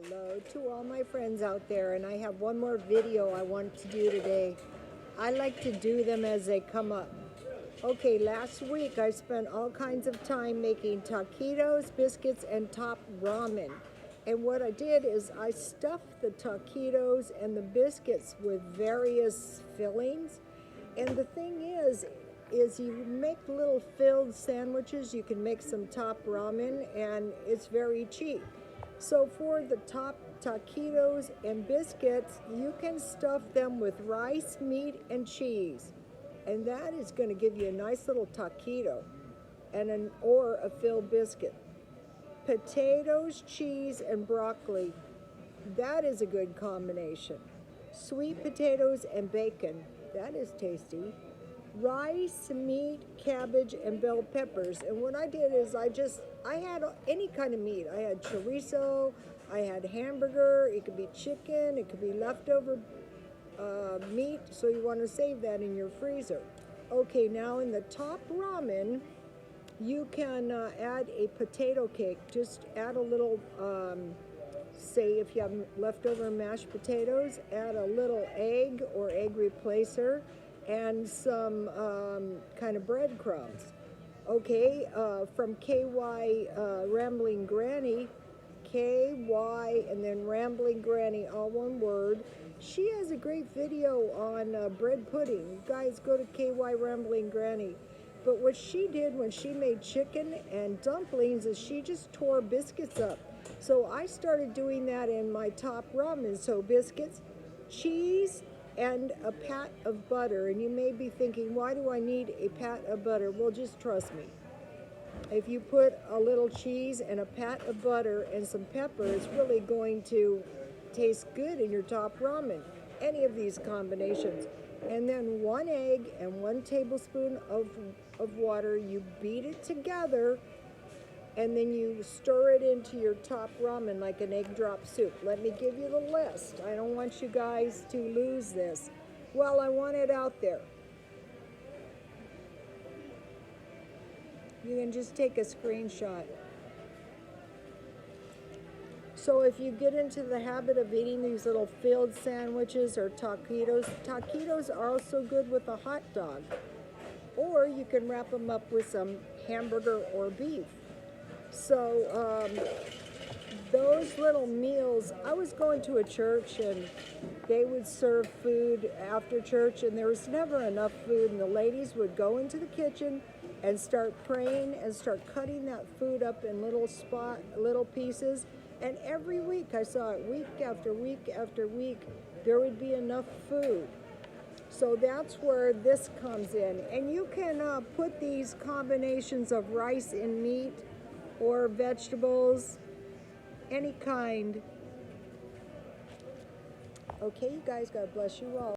Hello to all my friends out there, and I have one more video I want to do today. I like to do them as they come up. Okay, last week I spent all kinds of time making taquitos, biscuits, and top ramen. And what I did is I stuffed the taquitos and the biscuits with various fillings. And the thing is you make little filled sandwiches. You can make some top ramen, and it's very cheap. So for the top taquitos and biscuits, you can stuff them with rice, meat, and cheese. And that is going to give you a nice little taquito or a filled biscuit. Potatoes, cheese, and broccoli. That is a good combination. Sweet potatoes and bacon. That is tasty. Rice, meat, cabbage, and bell peppers. And what I did is I had any kind of meat. I had chorizo, I had hamburger, it could be chicken, it could be leftover meat, so you want to save that in your freezer. Okay, now in the top ramen, you can add a potato cake. Just add a little, say if you have leftover mashed potatoes, add a little egg or egg replacer, and some kind of breadcrumbs. Okay, from KY Rambling Granny, KY and then Rambling Granny, all one word. She has a great video on bread pudding. You guys go to KY Rambling Granny. But what she did when she made chicken and dumplings is she just tore biscuits up. So I started doing that in my top ramen. So biscuits, cheese, and a pat of butter. And you may be thinking, why do I need a pat of butter? Well, just trust me. If you put a little cheese and a pat of butter and some pepper, it's really going to taste good in your top ramen. Any of these combinations. And then 1 egg and 1 tablespoon of water. You beat it together, and then you stir it into your top ramen like an egg drop soup. Let me give you the list. I don't want you guys to lose this. Well, I want it out there. You can just take a screenshot. So if you get into the habit of eating these little filled sandwiches or taquitos are also good with a hot dog. Or you can wrap them up with some hamburger or beef. So those little meals, I was going to a church and they would serve food after church, and there was never enough food, and the ladies would go into the kitchen and start praying and start cutting that food up in little pieces. And every week, I saw it week after week after week, there would be enough food. So that's where this comes in. And you can put these combinations of rice and meat or vegetables, any kind. Okay, you guys, God bless you all.